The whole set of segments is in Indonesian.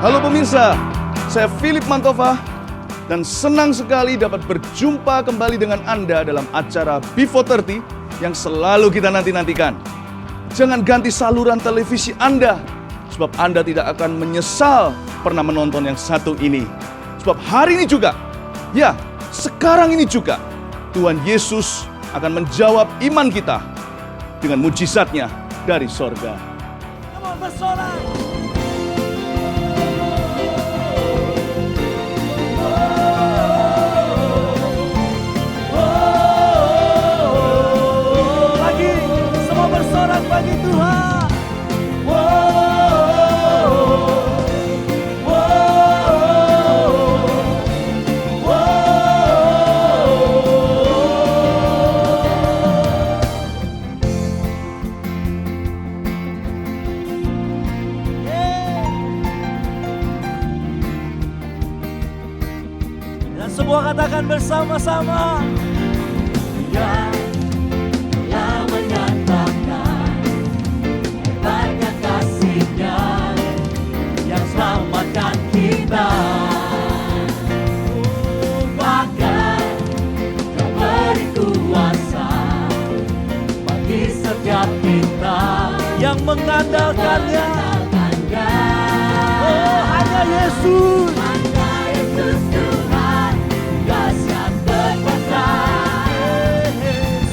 Halo pemirsa, saya Philip Mantova dan senang sekali dapat berjumpa kembali dengan Anda dalam acara Before 30 yang selalu kita nanti-nantikan. Jangan ganti saluran televisi Anda, sebab Anda tidak akan menyesal pernah menonton yang satu ini. Sebab hari ini juga, ya sekarang ini juga, Tuhan Yesus akan menjawab iman kita dengan mujizatnya dari sorga. Come on, bersorak. Lagi, semua bersorak bagi Tuhan. Dan semua katakan bersama-sama. Dia telah menyatakan hebatnya kasih-Nya yang selamatkan kita. Bahkan Dia beri kuasa bagi setiap kita Yang mengandalkannya. mengandalkan-Nya. Oh, hanya Yesus. Hanya Yesus Tuhan, dahsyat berkuasa.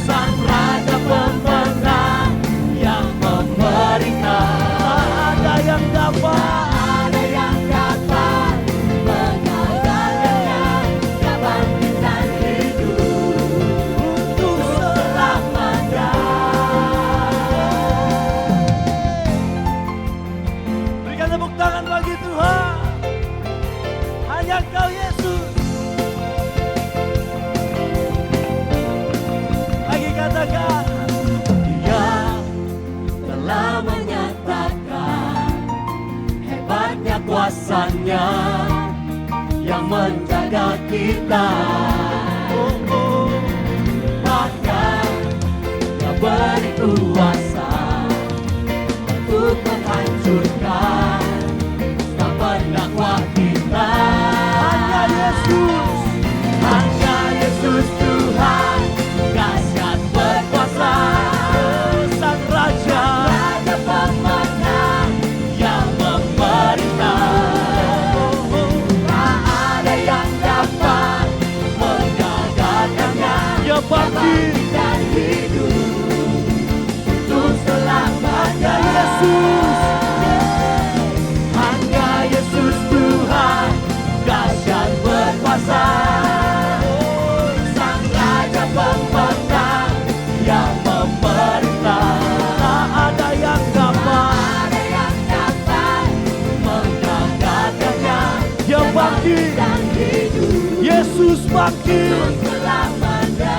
Sang Raja pemenang yang memerintah. Tak ada yang dapat. Ada yang dapat mengalahkannya. Dia bangkit dan hidup untuk selamanya. Berikan tepuk tangan bagi Tuhan. Hanya Kau Yesus. Lagi katakan. Dia telah menyatakan hebatnya kuasa-Nya yang menjaga kita. Bahkan Dia beri kuasa untuk menghancurkan setiap pendakwa kita. Hanya Yesus. Hanya Yesus Tuhan, dahsyat berkuasa. Sang Raja. Raja pemenang yang memerintah. Tak ada yang dapat menggagalkannya. Dia bangkit. Dan hidup untuk selamanya. Hanya Yesus. Hanya Yesus Tuhan, dahsyat berkuasa. Sang Raja pemenang yang memerintah. Tak ada yang dapat. Ada yang dapat menggagalkannya. Dia bangkit. Dan hidup Yesus bangkit. selamanya.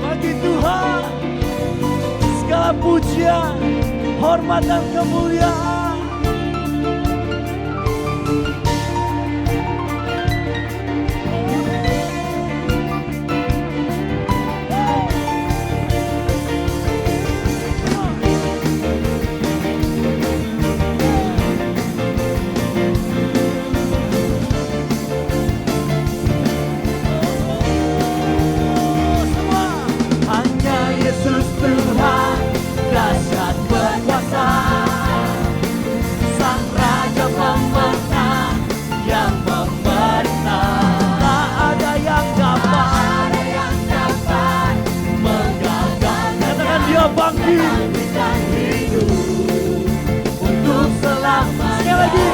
Bagi Tuhan segala pujian, hormat dan kemuliaan. Hanya Yesus Tuhan, dahsyat berkuasa. Sang Raja pemenang yang memerintah. Tak ada yang dapat. Ada yang dapat menggagalkannya. Katakan dia bangkit. Dan hidup untuk selamanya. Sekali lagi,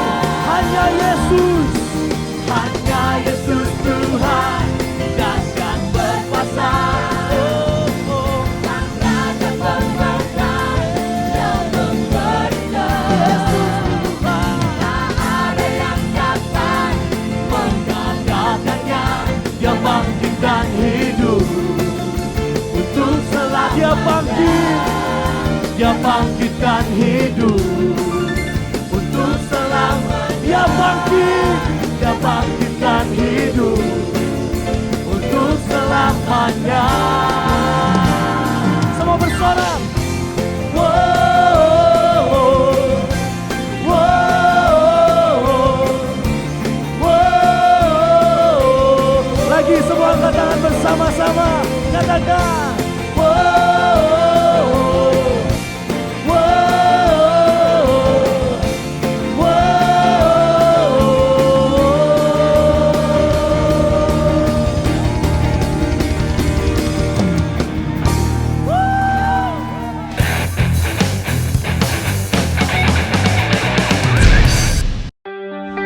hanya Yesus. Hanya Yesus Tuhan, dahsyat berkuasa. Sang Raja pemenang yang memerintah. Tak ada yang dapat menggagalkannya. Dia bangkit dan hidup untuk selamanya. Dia bangkit. Dia bangkit dan hidup untuk selamanya. Dia bangkit. Dia bangkit dan hidup untuk selamanya. selamanya. Semua bersorak. Lagi semua angkat tangan bersama-sama. Katakan.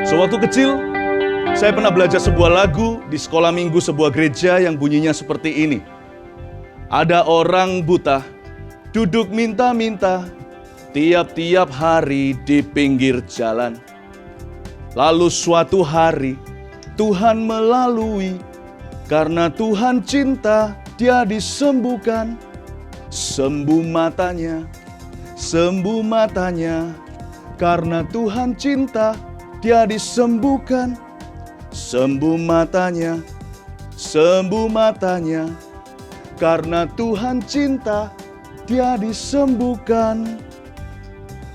Sewaktu kecil, saya pernah belajar sebuah lagu di sekolah minggu sebuah gereja yang bunyinya seperti ini. Ada orang buta, duduk minta-minta, tiap-tiap hari di pinggir jalan. Lalu suatu hari, Tuhan melalui, karena Tuhan cinta, dia disembuhkan. Sembuh matanya, karena Tuhan cinta, dia disembuhkan. Sembuh matanya, karena Tuhan cinta, dia disembuhkan.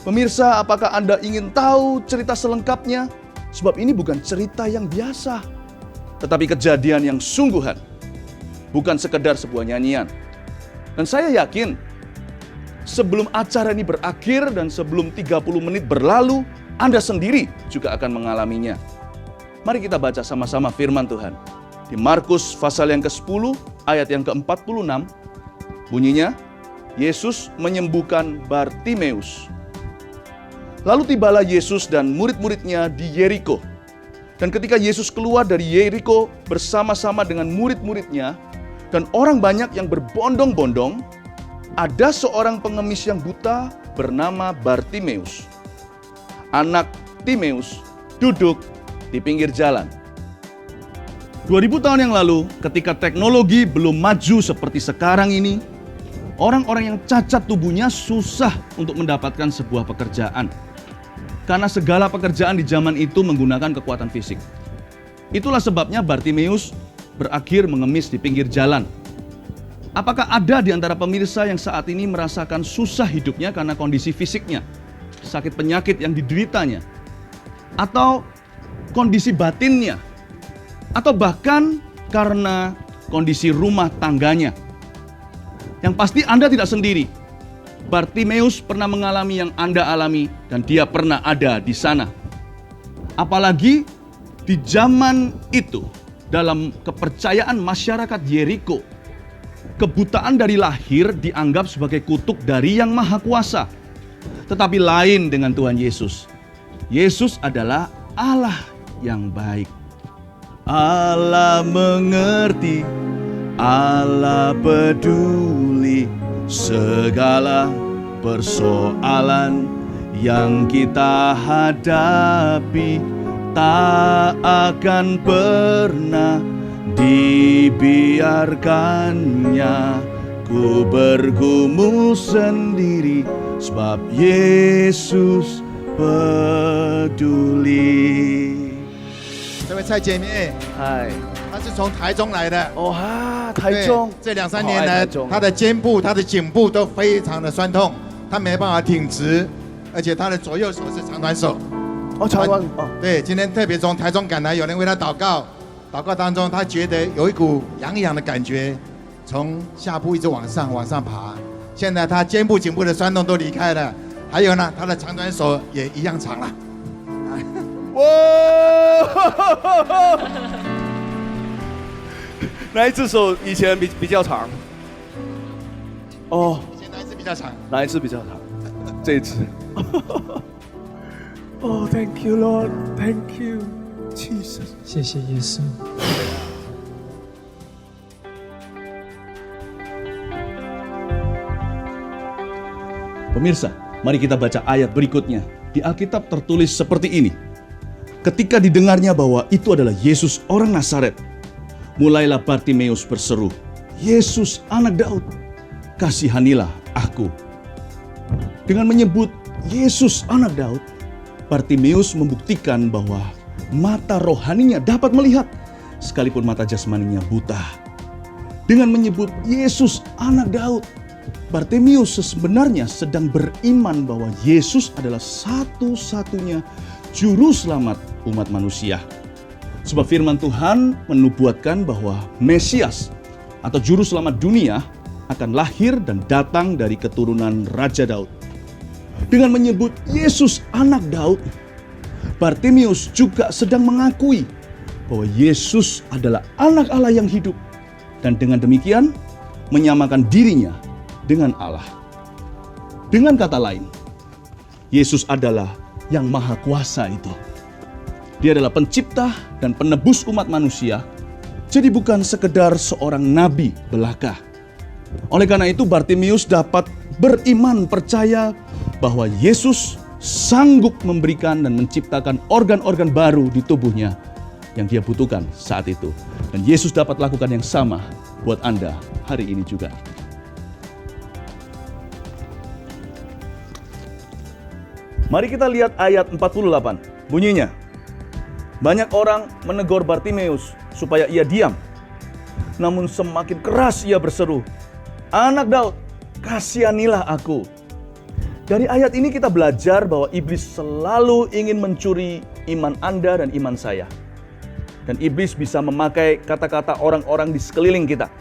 Pemirsa, apakah Anda ingin tahu cerita selengkapnya? Sebab ini bukan cerita yang biasa, tetapi kejadian yang sungguhan. Bukan sekedar sebuah nyanyian. Dan saya yakin, sebelum acara ini berakhir dan sebelum 30 menit berlalu, Anda sendiri juga akan mengalaminya. Mari kita baca sama-sama firman Tuhan. Di Markus pasal yang ke-10 ayat yang ke-46, bunyinya, Yesus menyembuhkan Bartimeus. Lalu tibalah Yesus dan murid-muridnya di Yeriko. Dan ketika Yesus keluar dari Yeriko bersama-sama dengan murid-muridnya dan orang banyak yang berbondong-bondong, ada seorang pengemis yang buta bernama Bartimeus. Anak Timeus duduk di pinggir jalan. 2000 tahun yang lalu, ketika teknologi belum maju seperti sekarang ini, orang-orang yang cacat tubuhnya susah untuk mendapatkan sebuah pekerjaan. Karena segala pekerjaan di zaman itu menggunakan kekuatan fisik. Itulah sebabnya Bartimeus berakhir mengemis di pinggir jalan. Apakah ada di antara pemirsa yang saat ini merasakan susah hidupnya karena kondisi fisiknya? Sakit penyakit yang dideritanya, atau kondisi batinnya, atau bahkan karena kondisi rumah tangganya. Yang pasti Anda tidak sendiri. Bartimeus pernah mengalami yang Anda alami dan dia pernah ada di sana. Apalagi di zaman itu, dalam kepercayaan masyarakat Yeriko, kebutaan dari lahir dianggap sebagai kutuk dari Yang Maha Kuasa. Tetapi lain dengan Tuhan Yesus. Yesus adalah Allah yang baik. Allah mengerti, Allah peduli segala persoalan yang kita hadapi. Tak akan pernah dibiarkannya ku bergumul sendiri, sebab Yesus peduli. 这位蔡姐妹，嗨，她是从台中来的。哦哈，台中，对，这2、3好爱年来台中，她的肩部、她的颈部都非常的酸痛，她没办法挺直，而且她的左右手是长短手。哦，台湾，哦，对，今天特别从台中赶来，有人为她祷告，祷告当中，她觉得有一股痒痒的感觉，从下部一直往上爬。现在她肩部、颈部的酸痛都离开了，还有呢，她的长短手也一样长了。哇！哪一只手以前比较长？哦，现在是比较长。哪一只比较长？这一只。Oh, thank you, Lord. Thank you, Jesus. 谢谢耶稣。 Pemirsa, mari kita baca ayat berikutnya. Di Alkitab tertulis seperti ini. Ketika didengarnya bahwa itu adalah Yesus orang Nazaret, mulailah Bartimeus berseru, "Yesus anak Daud, kasihanilah aku." Dengan menyebut Yesus anak Daud, Bartimeus membuktikan bahwa mata rohaninya dapat melihat, sekalipun mata jasmaninya buta. dengan menyebut Yesus anak Daud. Bartimeus sebenarnya sedang beriman bahwa Yesus adalah satu-satunya juru selamat umat manusia. Sebab firman Tuhan menubuatkan bahwa Mesias atau juru selamat dunia akan lahir dan datang dari keturunan Raja Daud. Dengan menyebut Yesus anak Daud, Bartimeus juga sedang mengakui bahwa Yesus adalah anak Allah yang hidup. Dan dengan demikian menyamakan dirinya dengan Allah. Dengan kata lain, Yesus adalah yang maha kuasa itu. Dia adalah pencipta dan penebus umat manusia, jadi bukan sekedar seorang nabi belaka. Oleh karena itu Bartimeus dapat beriman percaya bahwa Yesus sanggup memberikan dan menciptakan organ-organ baru di tubuhnya yang dia butuhkan saat itu. Dan Yesus dapat lakukan yang sama buat Anda hari ini juga. Mari kita lihat ayat 48. Bunyinya, banyak orang menegur Bartimeus supaya ia diam. Namun semakin keras ia berseru, "Anak Daud, kasihanilah aku." Dari ayat ini kita belajar bahwa iblis selalu ingin mencuri iman Anda dan iman saya. Dan iblis bisa memakai kata-kata orang-orang di sekeliling kita.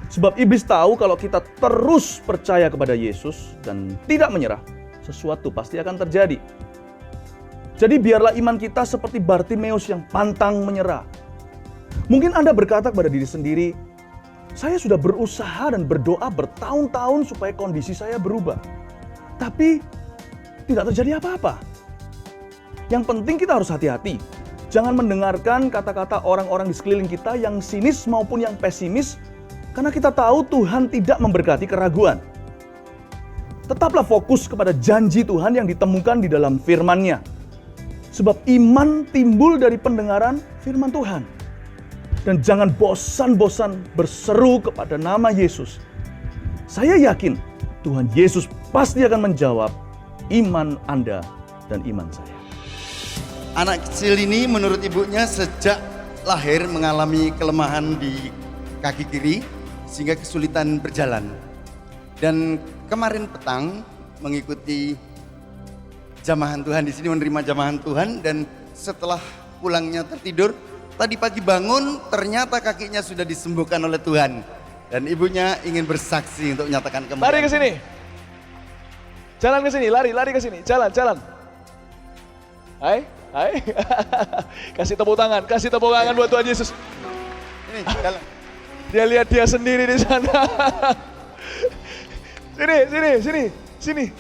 Sebab iblis tahu kalau kita terus percaya kepada Yesus dan tidak menyerah, sesuatu pasti akan terjadi. Jadi biarlah iman kita seperti Bartimeus yang pantang menyerah. Mungkin Anda berkata kepada diri sendiri, saya sudah berusaha dan berdoa bertahun-tahun supaya kondisi saya berubah. Tapi tidak terjadi apa-apa. Yang penting kita harus hati-hati. Jangan mendengarkan kata-kata orang-orang di sekeliling kita yang sinis maupun yang pesimis, karena kita tahu Tuhan tidak memberkati keraguan. Tetaplah fokus kepada janji Tuhan yang ditemukan di dalam firman-Nya. Sebab iman timbul dari pendengaran firman Tuhan. Dan jangan bosan-bosan berseru kepada nama Yesus. Saya yakin Tuhan Yesus pasti akan menjawab iman Anda dan iman saya. Anak kecil ini menurut ibunya sejak lahir mengalami kelemahan di kaki kiri sehingga kesulitan berjalan. Dan kemarin petang mengikuti jamahan Tuhan di sini, menerima jamahan Tuhan, dan setelah pulangnya tertidur, tadi pagi bangun ternyata kakinya sudah disembuhkan oleh Tuhan. Dan ibunya ingin bersaksi untuk menyatakan kembali. Lari ke sini. Jalan ke sini, lari ke sini. Jalan. Hai. Kasih tepuk tangan buat Tuhan Yesus. Ini jalan. Dia lihat dia sendiri di sana. Sini.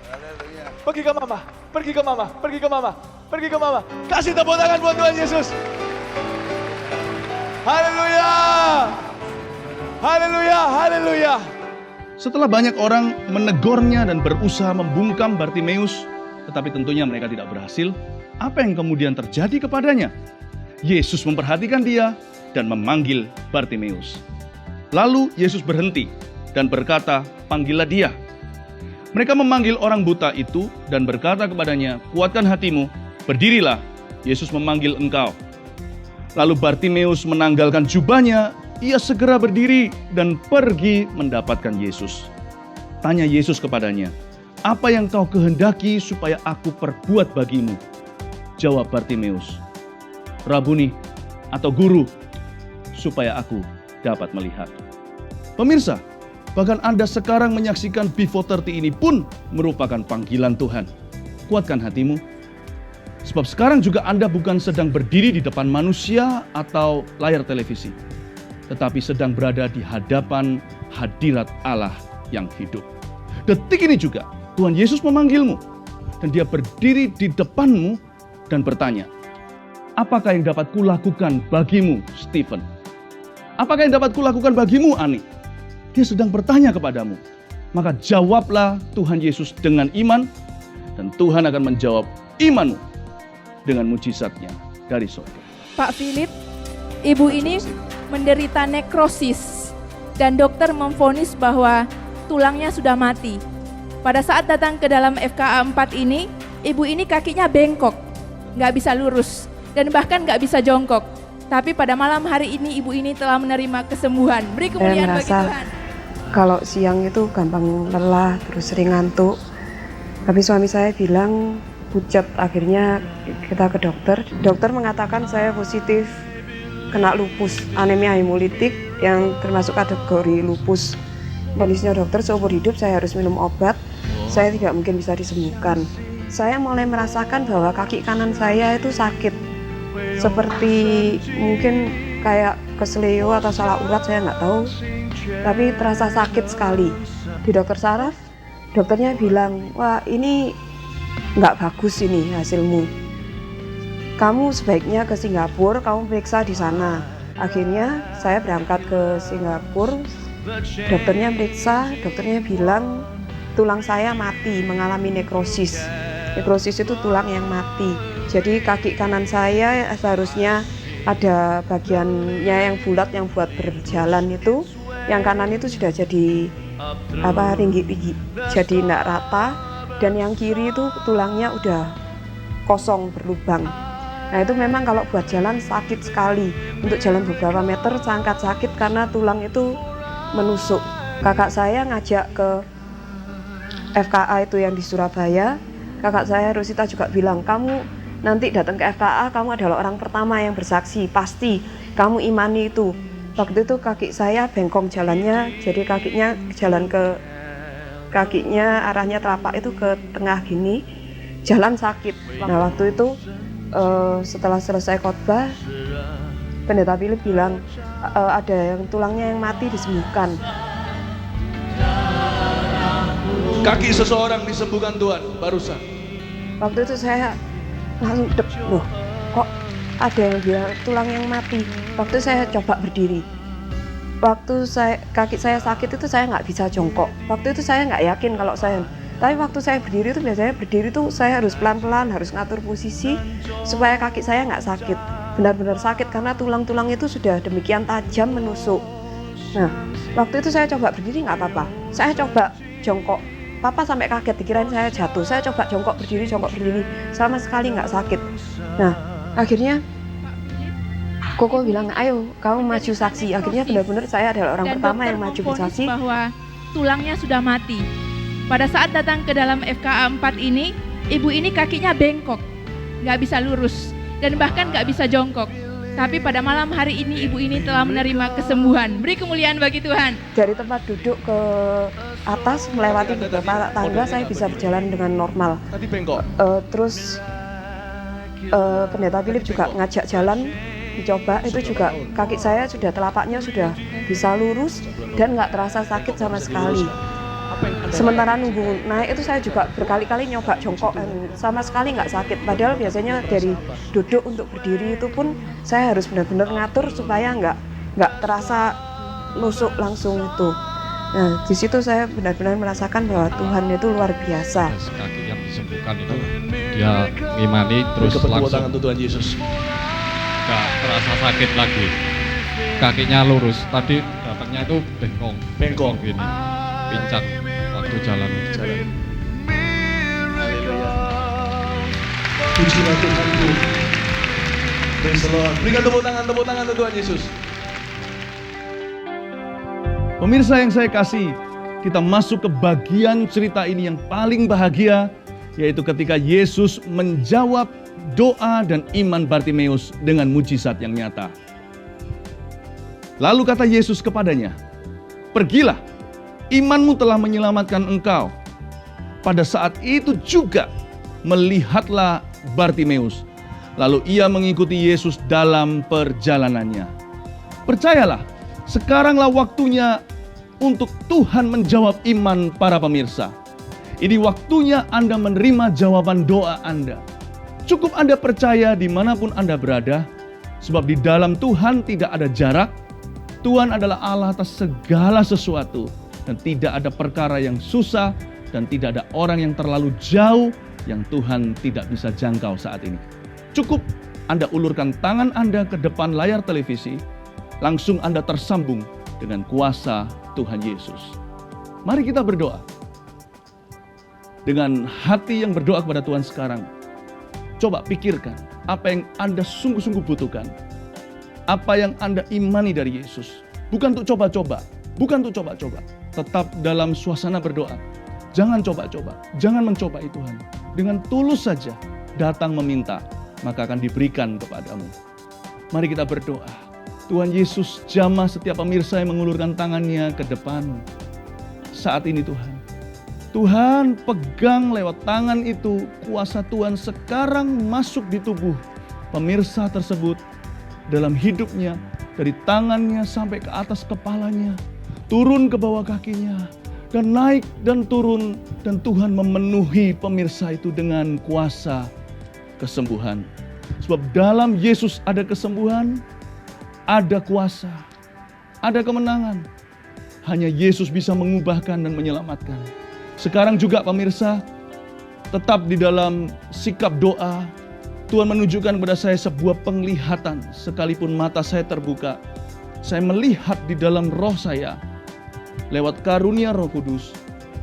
Haleluya. Pergi ke mama. Kasih tepuk tangan buat Tuhan Yesus. Haleluya. Setelah banyak orang menegurnya dan berusaha membungkam Bartimeus, tetapi tentunya mereka tidak berhasil, apa yang kemudian terjadi kepadanya? Yesus memperhatikan dia dan memanggil Bartimeus. Lalu Yesus berhenti dan berkata, "Panggillah dia." Mereka memanggil orang buta itu dan berkata kepadanya, "Kuatkan hatimu, berdirilah, Yesus memanggil engkau." Lalu Bartimeus menanggalkan jubahnya, ia segera berdiri dan pergi mendapatkan Yesus. Tanya Yesus kepadanya, "Apa yang kau kehendaki supaya aku perbuat bagimu?" Jawab Bartimeus, "Rabuni," atau guru, supaya aku dapat melihat. Pemirsa, bahkan Anda sekarang menyaksikan B430 ini pun merupakan panggilan Tuhan. Kuatkan hatimu. Sebab sekarang juga Anda bukan sedang berdiri di depan manusia atau layar televisi, tetapi sedang berada di hadapan hadirat Allah yang hidup. Detik ini juga Tuhan Yesus memanggilmu dan dia berdiri di depanmu dan bertanya, "Apakah yang dapat kulakukan bagimu, Stephen? Apakah yang dapat kulakukan bagimu, Ani?" Dia sedang bertanya kepadamu. Maka jawablah Tuhan Yesus dengan iman, dan Tuhan akan menjawab imanmu dengan mujizatnya dari surga. Pak Philip, ibu ini menderita nekrosis dan dokter memvonis bahwa tulangnya sudah mati. Pada saat datang ke dalam FKA 4 ini, ibu ini kakinya bengkok, nggak bisa lurus dan bahkan nggak bisa jongkok. Tapi pada malam hari ini ibu ini telah menerima kesembuhan. Beri Saya kemuliaan bagi merasa Tuhan. kalau siang itu gampang lelah, terus sering ngantuk. Tapi suami saya bilang pucat, akhirnya kita ke dokter. Dokter mengatakan saya positif kena lupus, anemia hemolitik yang termasuk kategori lupus. Kondisinya dokter seumur hidup saya harus minum obat, saya tidak mungkin bisa disembuhkan. Saya mulai merasakan bahwa kaki kanan saya itu sakit, seperti mungkin kayak kesleo atau salah urat, saya nggak tahu, tapi terasa sakit sekali. Di dokter saraf, dokternya bilang, wah ini nggak bagus ini hasilmu, kamu sebaiknya ke Singapura, kamu periksa di sana. Akhirnya saya berangkat ke Singapura, dokternya periksa, dokternya bilang tulang saya mati, mengalami nekrosis. Nekrosis itu tulang yang mati. Jadi kaki kanan saya seharusnya ada bagiannya yang bulat yang buat berjalan itu, yang kanan itu sudah jadi ringgi-ringgi, jadi tidak rata, dan yang kiri itu tulangnya udah kosong berlubang. Nah itu memang kalau buat jalan sakit sekali. Untuk jalan beberapa meter sangat sakit karena tulang itu menusuk. Kakak saya ngajak ke FKA itu yang di Surabaya. Kakak saya Rosita juga bilang, kamu nanti datang ke FKA, kamu adalah orang pertama yang bersaksi, pasti kamu imani itu. Waktu itu kaki saya bengkong jalannya, jadi kakinya arahnya telapak itu ke tengah gini, jalan sakit. Nah waktu itu setelah selesai khotbah, pendeta Philip bilang ada yang tulangnya yang mati disembuhkan. Kaki seseorang disembuhkan Tuhan barusan. Waktu itu saya langsung loh, kok ada yang bilang tulang yang mati. Waktu saya coba berdiri, waktu kaki saya sakit itu saya nggak bisa jongkok. Waktu itu saya nggak yakin kalau saya, tapi waktu saya berdiri itu biasanya berdiri itu saya harus pelan-pelan, harus ngatur posisi supaya kaki saya nggak sakit. Benar-benar sakit karena tulang-tulang itu sudah demikian tajam menusuk. Nah, waktu itu saya coba berdiri nggak apa-apa. Saya coba jongkok, Papa sampai kaget, dikirain saya jatuh. Saya coba jongkok berdiri, sama sekali nggak sakit. Nah, akhirnya Koko bilang, ayo kamu maju saksi. Akhirnya benar-benar saya adalah orang pertama yang maju bersaksi. Bahwa tulangnya sudah mati. Pada saat datang ke dalam FKA 4 ini, ibu ini kakinya bengkok, nggak bisa lurus, dan bahkan nggak bisa jongkok. Tapi pada malam hari ini ibu ini telah menerima kesembuhan. Beri kemuliaan bagi Tuhan. Dari tempat duduk ke atas melewati beberapa tangga saya bisa berjalan dengan normal. Tadi bengkok. Terus pendeta Philip juga ngajak jalan, dicoba, itu juga kaki saya sudah, telapaknya sudah bisa lurus dan nggak terasa sakit sama sekali. Sementara nunggu naik itu saya juga berkali-kali nyoba jongkok, sama sekali nggak sakit. Padahal biasanya dari duduk untuk berdiri itu pun saya harus benar-benar ngatur supaya nggak terasa nusuk langsung itu. Nah di situ saya benar-benar merasakan bahwa Tuhan itu luar biasa. Kaki yang disembuhkan itu dia ngimani terus langsung tangan Tuhan Yesus. nggak terasa sakit lagi, kakinya lurus. Tadi datangnya itu bengkong gini, pincang waktu jalan. Haleluya. Pujilah Tuhanku. Praise the Lord. Berikan tepuk tangan untuk Tuhan Yesus. Pemirsa yang saya kasih, kita masuk ke bagian cerita ini yang paling bahagia, yaitu ketika Yesus menjawab doa dan iman Bartimeus dengan mujizat yang nyata. Lalu kata Yesus kepadanya, "Pergilah, imanmu telah menyelamatkan engkau." Pada saat itu juga melihatlah Bartimeus, lalu ia mengikuti Yesus dalam perjalanannya. Percayalah, sekaranglah waktunya untuk Tuhan menjawab iman para pemirsa. Ini waktunya Anda menerima jawaban doa Anda. Cukup Anda percaya dimanapun Anda berada, sebab di dalam Tuhan tidak ada jarak. Tuhan adalah Allah atas segala sesuatu, dan tidak ada perkara yang susah, dan tidak ada orang yang terlalu jauh yang Tuhan tidak bisa jangkau saat ini. Cukup Anda ulurkan tangan Anda ke depan layar televisi, langsung Anda tersambung dengan kuasa Tuhan Yesus. Mari kita berdoa. Dengan hati yang berdoa kepada Tuhan sekarang, coba pikirkan apa yang Anda sungguh-sungguh butuhkan. apa yang Anda imani dari Yesus. Bukan untuk coba-coba, bukan untuk coba-coba. Tetap dalam suasana berdoa. Jangan coba-coba, jangan mencobai Tuhan. Dengan tulus saja datang meminta, maka akan diberikan kepadamu. Mari kita berdoa. Tuhan Yesus, jamah setiap pemirsa yang mengulurkan tangannya ke depan. Saat ini Tuhan. Tuhan pegang lewat tangan itu, kuasa Tuhan sekarang masuk di tubuh pemirsa tersebut, dalam hidupnya, dari tangannya sampai ke atas kepalanya, turun ke bawah kakinya, dan naik dan turun, dan Tuhan memenuhi pemirsa itu dengan kuasa kesembuhan. Sebab dalam Yesus ada kesembuhan, ada kuasa, ada kemenangan. Hanya Yesus bisa mengubahkan dan menyelamatkan. Sekarang juga pemirsa, tetap di dalam sikap doa, Tuhan menunjukkan kepada saya sebuah penglihatan. Sekalipun mata saya terbuka, saya melihat di dalam roh saya, lewat karunia Roh Kudus,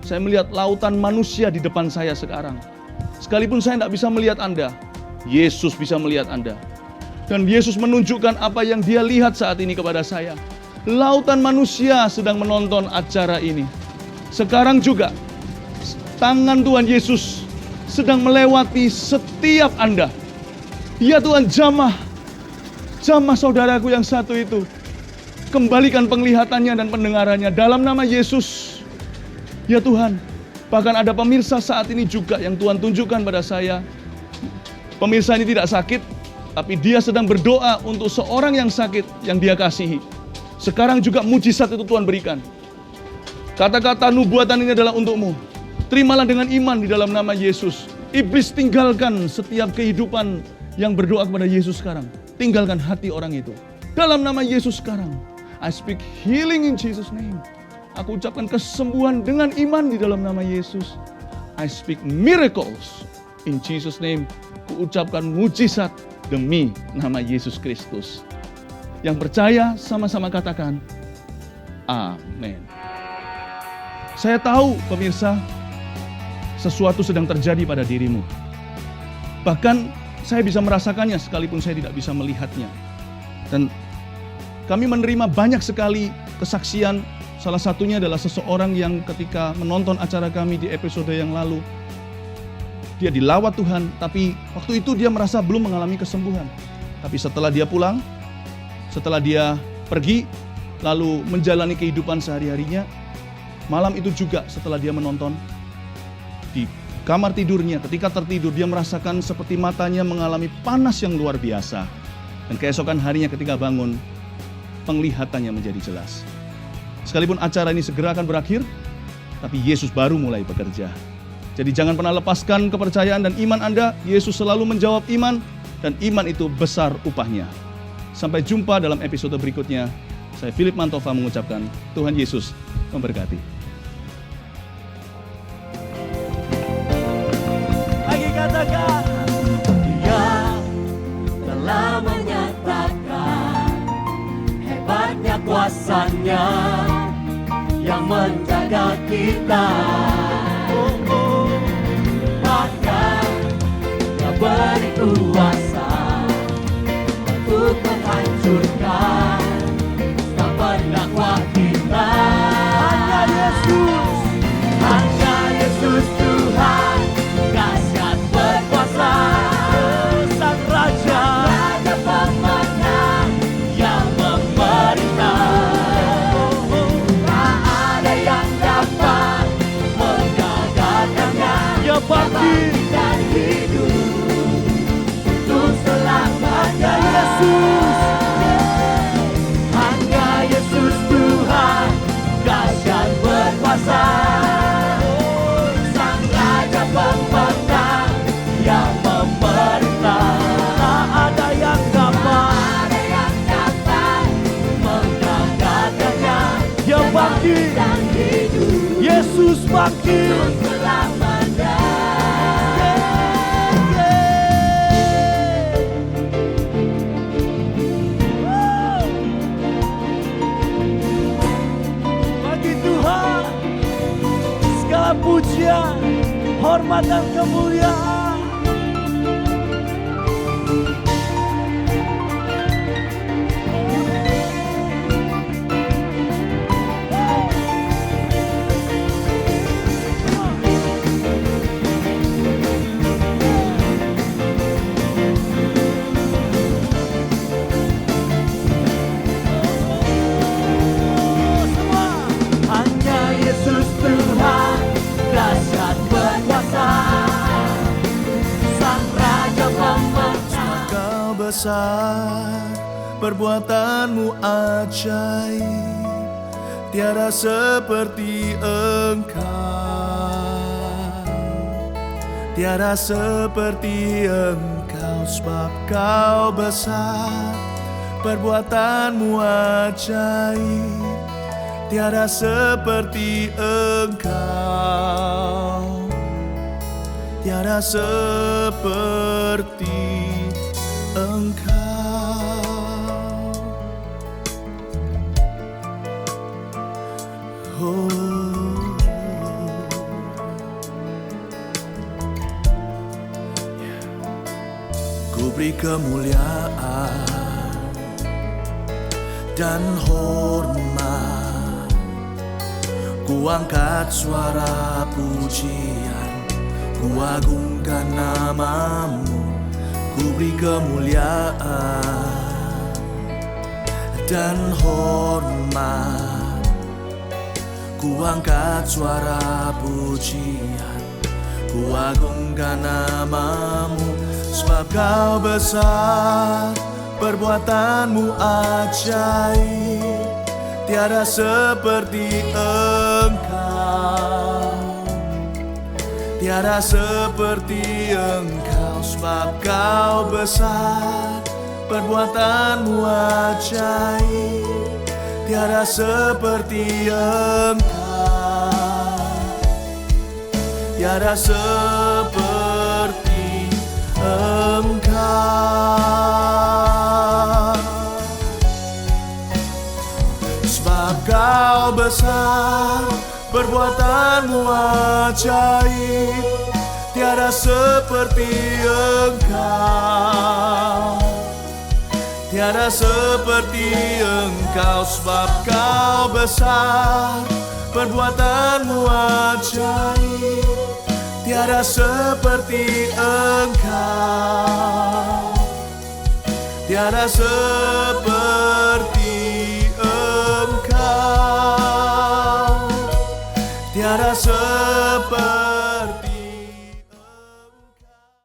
saya melihat lautan manusia di depan saya sekarang. Sekalipun saya tidak bisa melihat Anda, Yesus bisa melihat Anda. Dan Yesus menunjukkan apa yang Dia lihat saat ini kepada saya. Lautan manusia sedang menonton acara ini. Sekarang juga, tangan Tuhan Yesus sedang melewati setiap Anda. Ya Tuhan, jamah saudaraku yang satu itu. Kembalikan penglihatannya dan pendengarannya dalam nama Yesus. Ya Tuhan, bahkan ada pemirsa saat ini juga yang Tuhan tunjukkan pada saya. Pemirsa ini tidak sakit, tapi dia sedang berdoa untuk seorang yang sakit yang dia kasihi. Sekarang juga mujizat itu Tuhan berikan. Kata-kata nubuatan ini adalah untukmu. Terimalah dengan iman di dalam nama Yesus. Iblis, tinggalkan setiap kehidupan yang berdoa kepada Yesus sekarang. Tinggalkan hati orang itu. Dalam nama Yesus sekarang. I speak healing in Jesus name. Aku ucapkan kesembuhan dengan iman di dalam nama Yesus. I speak miracles in Jesus name. Ku ucapkan mujizat demi nama Yesus Kristus. Yang percaya sama-sama katakan amin. Saya tahu pemirsa, sesuatu sedang terjadi pada dirimu. Bahkan saya bisa merasakannya sekalipun saya tidak bisa melihatnya. Dan kami menerima banyak sekali kesaksian. Salah satunya adalah seseorang yang ketika menonton acara kami di episode yang lalu, dia dilawat Tuhan, tapi waktu itu dia merasa belum mengalami kesembuhan. Tapi setelah dia pulang, setelah dia pergi, lalu menjalani kehidupan sehari-harinya, malam itu juga setelah dia menonton, di kamar tidurnya, ketika tertidur, dia merasakan seperti matanya mengalami panas yang luar biasa. Dan keesokan harinya ketika bangun, penglihatannya menjadi jelas. Sekalipun acara ini segera akan berakhir, tapi Yesus baru mulai bekerja. Jadi jangan pernah lepaskan kepercayaan dan iman Anda. Yesus selalu menjawab iman, dan iman itu besar upahnya. Sampai jumpa dalam episode berikutnya. Saya Philip Mantova mengucapkan Tuhan Yesus memberkati. Lagi katakan, Dia telah menyatakan hebatnya kuasa-Nya yang menjaga kita. Bahkan Dia beri kuasa untuk menghancurkan setiap pendakwa kita. Hanya Yesus Tuhan, dahsyat berkuasa, Sang Raja pemenang yang memerintah. Tak ada yang dapat menggagalkannya. Dia bangkit dan hidup untuk selamanya. Hanya Yesus Tuhan, dahsyat berkuasa, Sang Raja pemenang yang memerintah. Tak ada yang dapat menggagalkannya. Dia bangkit dan hidup, Yesus bangkit untuk selamanya. Bagi Tuhan segala pujian, hormat dan kemuliaan. besar, perbuatanmu ajaib, tiada seperti Engkau, tiada seperti Engkau, sebab Kau besar, perbuatanmu ajaib, tiada seperti Engkau, tiada seperti Engkau. Oh. Ku beri kemuliaan dan hormat, ku angkat suara pujian, ku agungkan namamu. Ku beri kemuliaan dan hormat, ku angkat suara pujian, ku agungkan namamu. Sebab Kau besar, perbuatanmu ajaib, tiada seperti Engkau, tiada seperti Engkau. Sebab Kau besar, perbuatanmu ajaib, tiada seperti Engkau, tiada seperti Engkau. Sebab Kau besar, perbuatanmu ajaib, tiada seperti Engkau, tiada seperti Engkau. Sebab Kau besar, perbuatanmu ajaib, tiada seperti Engkau, tiada seperti Engkau, tiada seperti